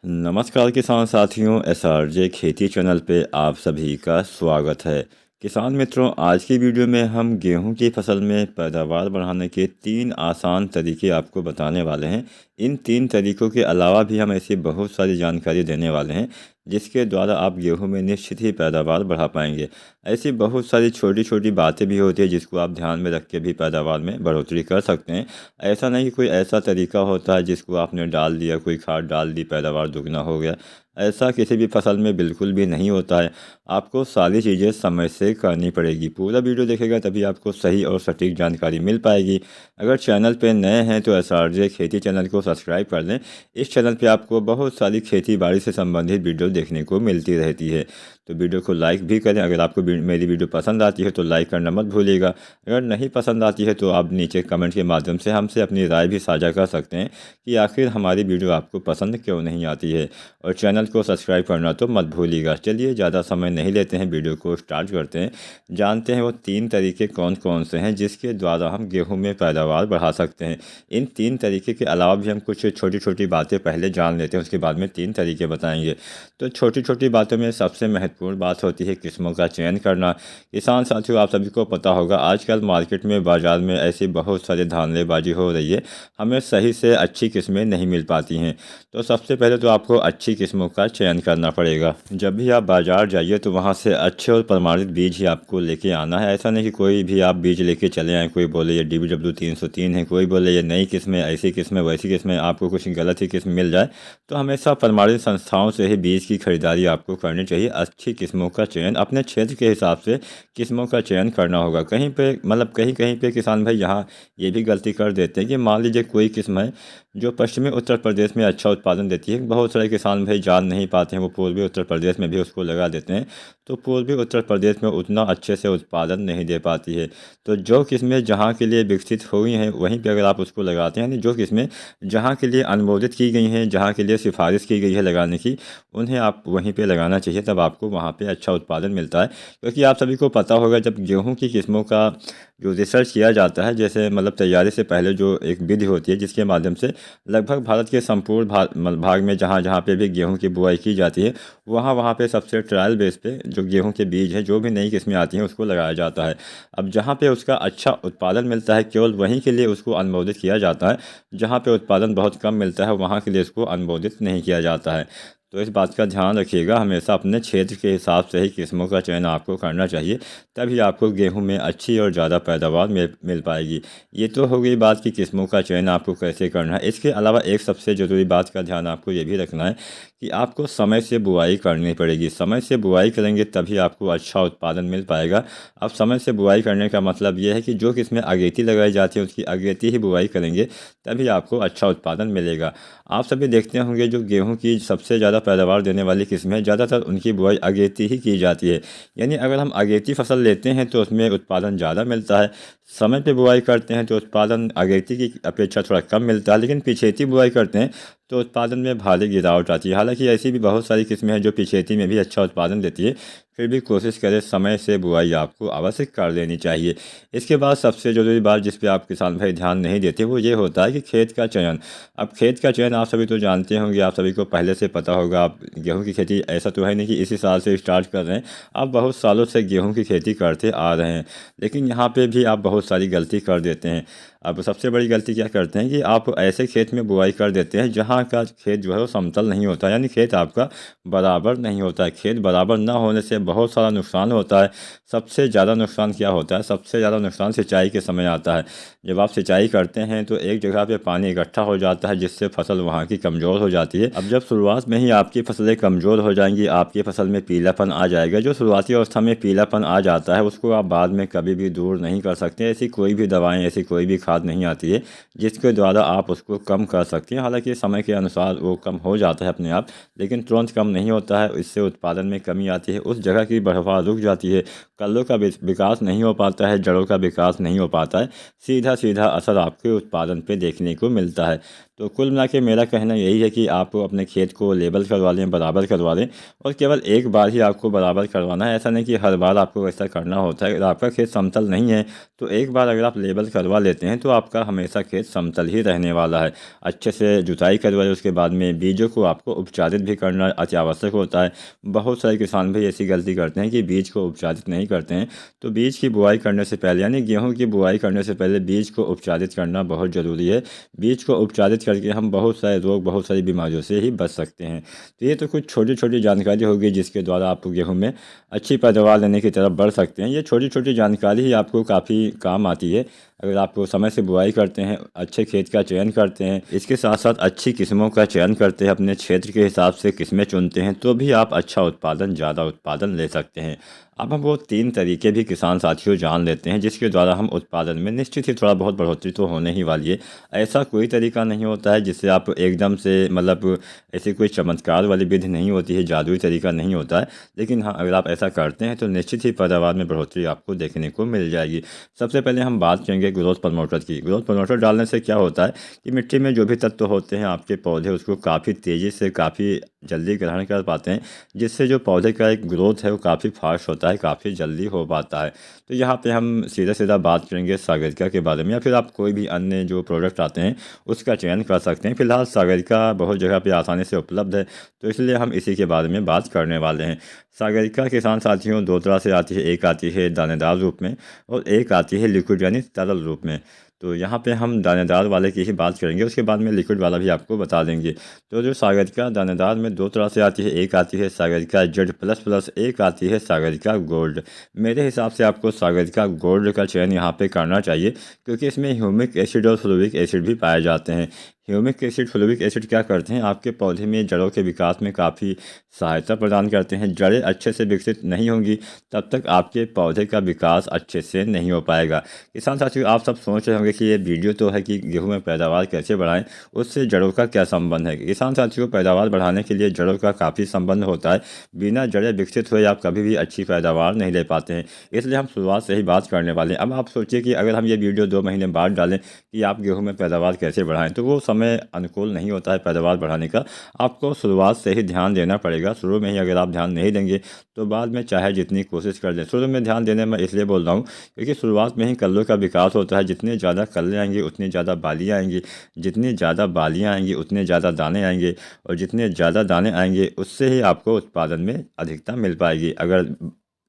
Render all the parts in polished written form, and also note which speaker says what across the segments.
Speaker 1: नमस्कार किसान साथियों, एसआरजे खेती चैनल पे आप सभी का स्वागत है। किसान मित्रों, आज की वीडियो में हम गेहूं की फसल में पैदावार बढ़ाने के 3 आसान तरीके आपको बताने वाले हैं। इन 3 तरीकों के अलावा भी हम ऐसी बहुत सारी जानकारी देने वाले हैं जिसके द्वारा आप गेहूं में निश्चित ही पैदावार बढ़ा पाएंगे। ऐसी बहुत सारी छोटी छोटी बातें भी होती है जिसको आप ध्यान में रख के भी पैदावार में बढ़ोतरी कर सकते हैं। ऐसा नहीं कि कोई ऐसा तरीका होता है जिसको आपने डाल दिया, कोई खाद डाल दी, पैदावार दुगना हो गया। ऐसा किसी भी फसल में बिल्कुल भी नहीं होता है। आपको सारी चीज़ें समय से करनी पड़ेगी। पूरा वीडियो देखेगा तभी आपको सही और सटीक जानकारी मिल पाएगी। अगर चैनल पे नए हैं तो एसआरजे खेती चैनल को सब्सक्राइब कर लें। इस चैनल पे आपको बहुत सारी खेती बाड़ी से संबंधित वीडियो देखने को मिलती रहती है। तो वीडियो को लाइक भी करें। अगर आपको मेरी वीडियो पसंद आती है तो लाइक करना मत भूलिएगा। अगर नहीं पसंद आती है तो आप नीचे कमेंट के माध्यम से हमसे अपनी राय भी साझा कर सकते हैं कि आखिर हमारी वीडियो आपको पसंद क्यों नहीं आती है। और चैनल को सब्सक्राइब करना तो मत भूलिएगा। चलिए ज़्यादा समय नहीं लेते हैं, वीडियो को स्टार्ट करते हैं। जानते हैं वो 3 तरीके कौन कौन से हैं जिसके द्वारा हम गेहूं में पैदावार बढ़ा सकते हैं। इन 3 तरीके के अलावा भी हम कुछ छोटी छोटी बातें पहले जान लेते हैं, उसके बाद में 3 तरीके बताएंगे। तो छोटी छोटी बातों में सबसे महत्वपूर्ण बात होती है किस्मों का चयन करना। किसान साथियों, आप सभी को पता होगा आजकल मार्केट में, बाज़ार में ऐसी बहुत सारी धांधलेबाजी हो रही है। हमें सही से अच्छी किस्में नहीं मिल पाती हैं। तो सबसे पहले तो आपको अच्छी किस्मों का चयन करना पड़ेगा। जब भी आप बाज़ार जाइए तो वहाँ से अच्छे और प्रमाणित बीज ही आपको लेके आना है। ऐसा नहीं कि कोई भी आप बीज लेके चले आएँ। कोई बोले ये DBW 303 है, कोई बोले ये नई किस्में, ऐसी किस्में, वैसी किस्में, आपको कुछ गलत ही किस्म मिल जाए। तो हमेशा प्रमाणित संस्थाओं से ही बीज की खरीदारी आपको करनी चाहिए। अच्छी किस्मों का चयन अपने क्षेत्र के हिसाब से किस्मों का चयन करना होगा। कहीं पे मतलब कहीं कहीं पे किसान भाई यहाँ ये भी गलती कर देते हैं कि मान लीजिए कोई किस्म है जो पश्चिमी उत्तर प्रदेश में अच्छा उत्पादन देती है। बहुत सारे किसान भाई जान नहीं पाते हैं, वो पूर्वी उत्तर प्रदेश में भी उसको लगा देते हैं। तो पूर्वी उत्तर प्रदेश में उतना अच्छे से उत्पादन नहीं दे पाती है। तो जो किस्में जहाँ के लिए विकसित हुई हैं वहीं पे अगर आप उसको लगाते हैं, यानी जो किस्में जहाँ के लिए अनुमोदित की गई हैं, जहाँ के लिए सिफारिश की गई है लगाने की, उन्हें आप वहीं पे लगाना चाहिए। तब आपको वहाँ पे अच्छा उत्पादन मिलता है। क्योंकि आप सभी को पता होगा जब गेहूँ की किस्मों का जो रिसर्च किया जाता है, जैसे मतलब तैयारी से पहले जो एक विधि होती है जिसके माध्यम से लगभग भारत के संपूर्ण भाग में जहाँ जहाँ पे भी गेहूं की बुआई की जाती है वहाँ वहाँ पे सबसे ट्रायल बेस पे जो गेहूं के बीज है, जो भी नई किस्में आती हैं उसको लगाया जाता है। अब जहाँ पे उसका अच्छा उत्पादन मिलता है केवल वहीं के लिए उसको अनुमोदित किया जाता है। जहाँ पे उत्पादन बहुत कम मिलता है वहाँ के लिए उसको अनुमोदित नहीं किया जाता है। तो इस बात का ध्यान रखिएगा, हमेशा अपने क्षेत्र के हिसाब से ही किस्मों का चयन आपको करना चाहिए। तभी आपको गेहूं में अच्छी और ज़्यादा पैदावार मिल पाएगी। ये तो हो गई बात कि किस्मों का चयन आपको कैसे करना है। इसके अलावा एक सबसे ज़रूरी बात का ध्यान आपको ये भी रखना है कि आपको समय से बुआई करनी पड़ेगी। समय से बुआई करेंगे तभी आपको अच्छा उत्पादन मिल पाएगा। अब समय से बुआई करने का मतलब ये है कि जो किस्में अगेती लगाई जाती है उसकी अगेती ही बुआई करेंगे तभी आपको अच्छा उत्पादन मिलेगा। आप सभी देखते होंगे जो गेहूं की सबसे ज़्यादा पैदावार देने वाली किस्में, ज़्यादातर उनकी बुआई अगेती ही की जाती है। यानी अगर हम अगेती फसल लेते हैं तो उसमें उत्पादन ज़्यादा मिलता है। समय पे बुआई करते हैं तो उत्पादन अगेती की अपेक्षा थोड़ा कम मिलता है। लेकिन पिछेती बुआई करते हैं तो उत्पादन में भारी गिरावट आती है। हालांकि ऐसी भी बहुत सारी किस्में हैं जो पिछेती में भी अच्छा उत्पादन देती है। फिर भी कोशिश करें समय से बुआई आपको अवश्य कर लेनी चाहिए। इसके बाद सबसे ज़रूरी बात जिस पे आप किसान भाई ध्यान नहीं देते वो ये होता है कि खेत का चयन। अब खेत का चयन आप सभी तो जानते होंगे, आप सभी को पहले से पता होगा। आप गेहूं की खेती ऐसा तो है नहीं कि इसी साल से स्टार्ट कर रहे हैं, आप बहुत सालों से गेहूं की खेती करते आ रहे हैं। लेकिन यहाँ पे भी आप बहुत सारी गलती कर देते हैं। अब सबसे बड़ी गलती क्या करते हैं कि आप ऐसे खेत में बुआई कर देते हैं जहाँ का खेत जो है वो समतल नहीं होता, यानी खेत आपका बराबर नहीं होता है। खेत बराबर ना होने से बहुत सारा नुकसान होता है। सबसे ज़्यादा नुकसान क्या होता है? सबसे ज़्यादा नुकसान सिंचाई के समय आता है। जब आप सिंचाई करते हैं तो एक जगह पे पानी इकट्ठा हो जाता है जिससे फसल वहाँ की कमज़ोर हो जाती है। अब जब शुरुआत में ही आपकी फसलें कमज़ोर हो जाएंगी, आपकी फसल में पीलापन आ जाएगा। जो शुरुआती अवस्था में पीलापन आ जाता है उसको आप बाद में कभी भी दूर नहीं कर सकते। ऐसी कोई भी दवाएँ, ऐसी कोई भी खाद नहीं आती है जिसके द्वारा आप उसको कम कर सकते हैं। हालांकि समय के अनुसार वो कम हो जाता है अपने आप, लेकिन तुरंत कम नहीं होता है। इससे उत्पादन में कमी आती है, उस जगह की बढ़वार रुक जाती है, कल्लों का विकास नहीं हो पाता है, जड़ों का विकास नहीं हो पाता है। सीधा सीधा असर आपके उत्पादन पे देखने को मिलता है। तो कुल मिला के मेरा कहना यही है कि आप अपने खेत को लेबल करवा लें, बराबर करवा लें, और केवल एक बार ही आपको बराबर करवाना है। ऐसा नहीं कि हर बार आपको ऐसा करना होता है। अगर आपका खेत समतल नहीं है तो एक बार अगर आप लेबल करवा लेते हैं तो आपका हमेशा खेत समतल ही रहने वाला है। अच्छे से जुताई करवाए, उसके बाद में बीजों को आपको उपचारित भी करना अति आवश्यक होता है। बहुत सारे किसान भाई ऐसी गलती करते हैं कि बीज को उपचारित नहीं करते हैं। तो बीज की बुआई करने से पहले, यानी गेहूँ की बुआई करने से पहले बीज को उपचारित करना बहुत ज़रूरी है। बीज को उपचारित करके हम बहुत सारे रोग, बहुत सारी बीमारियों से ही बच सकते हैं। तो ये तो कुछ छोटी छोटी जानकारी होगी जिसके द्वारा आप गेहूँ में अच्छी पैदावार लेने की तरफ बढ़ सकते हैं। ये छोटी छोटी जानकारी ही आपको काफ़ी काम आती है अगर आप समय से बुआई करते हैं, अच्छे खेत का चयन करते हैं, इसके साथ साथ अच्छी किस्मों का चयन करते हैं, अपने क्षेत्र के हिसाब से किस्में चुनते हैं, तो भी आप अच्छा उत्पादन, ज़्यादा उत्पादन ले सकते हैं। अब हम वो 3 तरीके भी किसान साथियों जान लेते हैं जिसके द्वारा हम उत्पादन में निश्चित ही थोड़ा बहुत बढ़ोतरी तो होने ही वाली है। ऐसा कोई तरीका नहीं होता है जिससे आप एकदम से, मतलब ऐसी कोई चमत्कार वाली विधि नहीं होती है, जादुई तरीका नहीं होता है। लेकिन हाँ, अगर आप ऐसा करते हैं तो निश्चित ही पैदावार में बढ़ोतरी आपको देखने को मिल जाएगी। सबसे पहले हम बात करेंगे ग्रोथ प्रमोटर की। ग्रोथ प्रमोटर डालने से क्या होता है कि मिट्टी में जो भी तत्व होते हैं आपके पौधे उसको काफ़ी तेज़ी से, काफ़ी जल्दी ग्रहण कर पाते हैं, जिससे जो पौधे का एक ग्रोथ है वो काफ़ी फास्ट होता है, काफ़ी जल्दी हो पाता है। तो यहाँ पे हम सीधा सीधा बात करेंगे सागरिका के बारे में, या फिर आप कोई भी अन्य जो प्रोडक्ट आते हैं उसका चयन कर सकते हैं। फिलहाल सागरिका बहुत जगह पे आसानी से उपलब्ध है, तो इसलिए हम इसी के बारे में बात करने वाले हैं। सागरिका किसान साथियों 2 तरह से आती है, एक आती है दानेदार रूप में और एक आती है लिक्विड यानी तरल रूप में। तो यहाँ पे हम दानेदार वाले की ही बात करेंगे, उसके बाद में लिक्विड वाला भी आपको बता देंगे। तो जो सागरिका दानेदार में 2 तरह से आती है, एक आती है सागरिका जेड प्लस प्लस, एक आती है सागरिका गोल्ड। मेरे हिसाब से आपको सागरिका गोल्ड का चयन यहाँ पे करना चाहिए, क्योंकि इसमें ह्यूमिक एसिड और फ्लोरिक एसिड भी पाए जाते हैं। ह्यूमिक एसिड, फ्लोरिक एसिड क्या करते हैं, आपके पौधे में जड़ों के विकास में काफ़ी सहायता प्रदान करते हैं। जड़ें अच्छे से विकसित नहीं होंगी तब तक आपके पौधे का विकास अच्छे से नहीं हो पाएगा। किसान साथियों, आप सब सोच रहे होंगे कि ये वीडियो तो है कि गेहूं में पैदावार कैसे बढ़ाएं, उससे जड़ों का क्या संबंध है। किसान साथियों, पैदावार बढ़ाने के लिए जड़ों का काफ़ी संबंध होता है। बिना जड़ें विकसित हुए आप कभी भी अच्छी पैदावार नहीं ले पाते हैं। इसलिए हम शुरुआत से ही बात करने वाले हैं। अब आप सोचिए कि अगर हम ये वीडियो 2 महीने बाद डालें कि आप गेहूँ में पैदावार कैसे बढ़ाएं, तो वो समय अनुकूल नहीं होता है पैदावार बढ़ाने का। आपको शुरुआत से ही ध्यान देना पड़ेगा। शुरू में ही अगर आप ध्यान नहीं देंगे तो बाद में चाहे जितनी कोशिश कर लें, शुरू में ध्यान देने में इसलिए बोल रहा हूँ क्योंकि शुरुआत में ही कल्लों का विकास होता है। जितने ज़्यादा कल्ले आएंगे उतनी ज़्यादा बालियाँ आएंगी, जितनी ज़्यादा बालियाँ आएंगी उतने ज़्यादा दाने आएंगे, और जितने ज़्यादा दाने आएंगे उससे ही आपको उत्पादन में अधिकता मिल पाएगी। अगर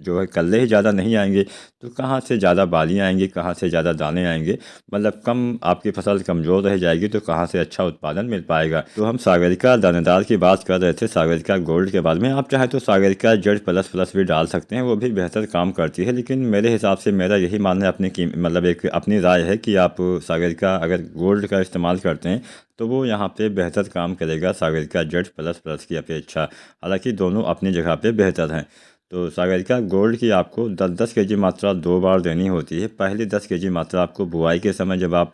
Speaker 1: जो है कल्ले ही ज़्यादा नहीं आएंगे तो कहाँ से ज़्यादा बालियाँ आएंगी, कहाँ से ज़्यादा दाने आएंगे, मतलब कम, आपकी फसल कमज़ोर रह जाएगी तो कहाँ से अच्छा उत्पादन मिल पाएगा। तो हम सागरिका दानेदार की बात कर रहे थे, सागरिका गोल्ड के बाद में आप चाहे तो सागरिका जेड प्लस प्लस भी डाल सकते हैं, वो भी बेहतर काम करती है। लेकिन मेरे हिसाब से मेरा यही मानना है, मतलब एक अपनी राय है कि आप सागरिका अगर गोल्ड का इस्तेमाल करते हैं तो वो यहाँ पे बेहतर काम करेगा सागरिका जेड प्लस प्लस की अपेक्षा। हालांकि दोनों अपनी जगह पे बेहतर हैं। तो सागरिका गोल्ड की आपको 10-10 केजी मात्रा 2 बार देनी होती है। पहली 10 केजी मात्रा आपको बुआई के समय, जब आप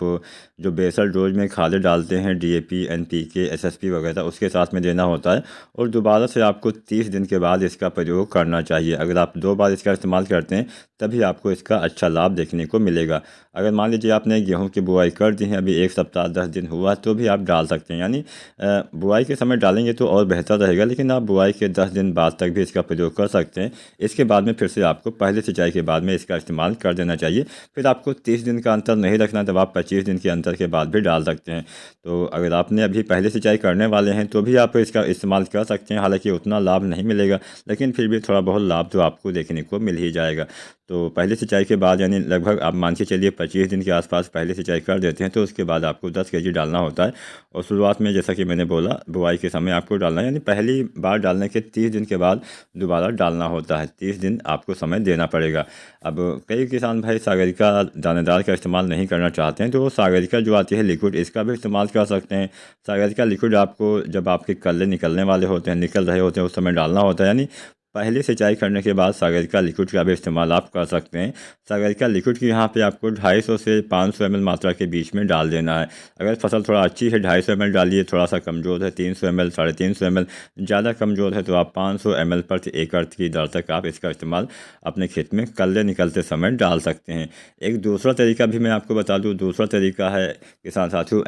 Speaker 1: जो बेसल डोज में खादें डालते हैं, डीएपी, एनपीके, एसएसपी वगैरह, उसके साथ में देना होता है। और दोबारा से आपको 30 दिन के बाद इसका प्रयोग करना चाहिए। अगर आप 2 बार इसका इस्तेमाल करते हैं तभी आपको इसका अच्छा लाभ देखने को मिलेगा। अगर मान लीजिए आपने गेहूँ की बुआई कर दी है, अभी 1 सप्ताह 10 दिन हुआ, तो भी आप डाल सकते हैं। यानी बुआई के समय डालेंगे तो और बेहतर रहेगा, लेकिन आप बुआई के 10 दिन बाद तक भी इसका प्रयोग कर सकते हैं। इसके बाद में फिर से आपको पहले सिंचाई के बाद में इसका इस्तेमाल कर देना चाहिए। फिर आपको 30 दिन का अंतर नहीं रखना, तब आप 25 दिन के अंतर के बाद भी डाल सकते हैं। तो अगर आपने अभी पहले सिंचाई करने वाले हैं तो भी आप इसका इस्तेमाल कर सकते हैं। हालांकि उतना लाभ नहीं मिलेगा, लेकिन फिर भी थोड़ा बहुत लाभ तो आपको देखने को मिल ही जाएगा। तो पहले सिंचाई के बाद, यानी लगभग आप मान के चलिए 25 दिन के आसपास पहले सिंचाई कर देते हैं, तो उसके बाद आपको 10 केजी डालना होता है। और शुरुआत में जैसा कि मैंने बोला, बुआई के समय आपको डालना है, यानी पहली बार डालने के 30 दिन के बाद दोबारा डालना होता है। 30 दिन आपको समय देना पड़ेगा। अब कई किसान भाई सागरिका दानेदार का इस्तेमाल नहीं करना चाहते हैं, तो वो सागरिका जो आती है लिक्विड, इसका भी इस्तेमाल कर सकते हैं। सागरिका लिक्विड आपको जब आपके कल्ले निकलने वाले होते हैं, निकल रहे होते हैं, उस समय डालना होता है। यानी पहले सिंचाई करने के बाद सागरिका लिक्विड का भी इस्तेमाल आप कर सकते हैं। सागरिका लिक्विड की यहाँ पे आपको 250 से 500 ml मात्रा के बीच में डाल देना है। अगर फसल थोड़ा अच्छी है 250 ml डालिए, थोड़ा सा कमज़ोर है 300 ml 350 ml, ज़्यादा कमज़ोर है तो आप 500 ml प्रति एकड़ की दर तक आप इसका इस्तेमाल अपने खेत में कल्ले निकलते समय डाल सकते हैं। एक दूसरा तरीका भी मैं आपको बता दूँ, दूसरा तरीका है किसान साथियों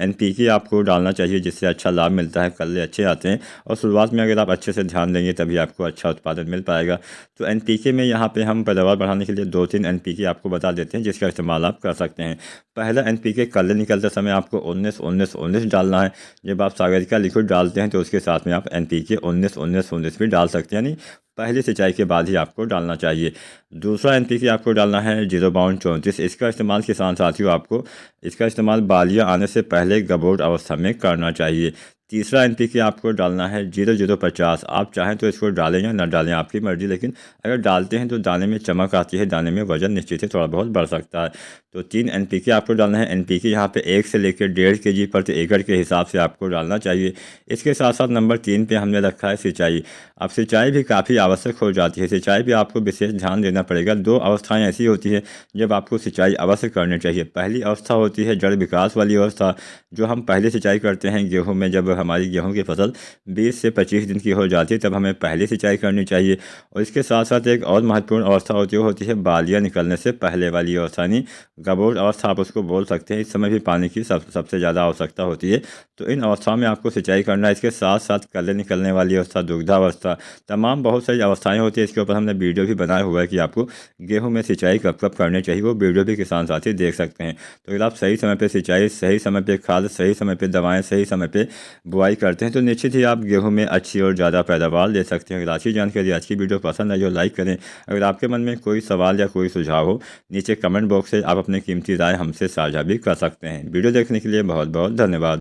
Speaker 1: NPK आपको डालना चाहिए, जिससे अच्छा लाभ मिलता है, कल्ले अच्छे आते हैं और शुरुआत में अगर आप अच्छे से ध्यान देंगे तभी आपको अच्छा उत्पादन मिल पाएगा। तो NPK में यहाँ पे हम पैदावार बढ़ाने के लिए 2-3 NPK आपको बता देते हैं जिसका इस्तेमाल आप कर सकते हैं। पहला NPK कल्ले निकलते समय आपको 19-19-19 डालना है। जब आप सागरिका लिक्विड डालते हैं तो उसके साथ में आप NPK 19-19-19 भी डाल सकते हैं, यानी पहली सिंचाई के बाद ही आपको डालना चाहिए। दूसरा NPK आपको डालना है 052-34। इसका इस्तेमाल किसान साथियों आपको इसका इस्तेमाल बालियाँ आने से पहले गबोट अवस्था में करना चाहिए। तीसरा NPK आपको डालना है 0050। आप चाहें तो इसको डालें या ना डालें, आपकी मर्ज़ी, लेकिन अगर डालते हैं तो दाने में चमक आती है, दाने में वजन निश्चित ही थोड़ा बहुत बढ़ सकता है। तो 3 NPK आपको डालना है। NPK यहाँ पे 1 से लेकर 1.5 kg प्रति एकड़ के हिसाब से आपको डालना चाहिए। इसके साथ साथ नंबर 3 पे हमने रखा है सिंचाई। अब सिंचाई भी काफ़ी आवश्यक हो जाती है, सिंचाई भी आपको विशेष ध्यान देना पड़ेगा। 2 अवस्थाएँ ऐसी होती है जब आपको सिंचाई अवश्य करनी चाहिए। पहली अवस्था होती है जड़ विकास वाली अवस्था, जो हम पहले सिंचाई करते हैं गेहूँ में। जब हमारी गेहूं की फसल 20 से 25 दिन की हो जाती है तब हमें पहले सिंचाई करनी चाहिए। और इसके साथ साथ एक और महत्वपूर्ण अवस्था होती है बालियाँ निकलने से पहले वाली अवस्था, यानी गबोट अवस्था आप उसको बोल सकते हैं। इस समय भी पानी की सबसे ज़्यादा आवश्यकता होती है, तो इन अवस्थाओं में आपको सिंचाई करना है। इसके साथ साथ कल्ले निकलने वाली अवस्था, दुग्धावस्था, तमाम बहुत सारी अवस्थाएँ होती है। इसके ऊपर हमने वीडियो भी बनाया हुआ है कि आपको गेहूँ में सिंचाई कब कब करनी चाहिए, वो वीडियो भी किसान साथी देख सकते हैं। तो अगर आप सही समय पर सिंचाई, सही समय पर खाद, सही समय पर दवाएँ, सही समय पर बुआई करते हैं तो निश्चित ही आप गेहूं में अच्छी और ज़्यादा पैदावार ले सकते हैं। अगर अच्छी जानकारी, आज की वीडियो पसंद आई हो लाइक करें। अगर आपके मन में कोई सवाल या कोई सुझाव हो, नीचे कमेंट बॉक्स से आप अपनी कीमती राय हमसे साझा भी कर सकते हैं। वीडियो देखने के लिए बहुत बहुत धन्यवाद।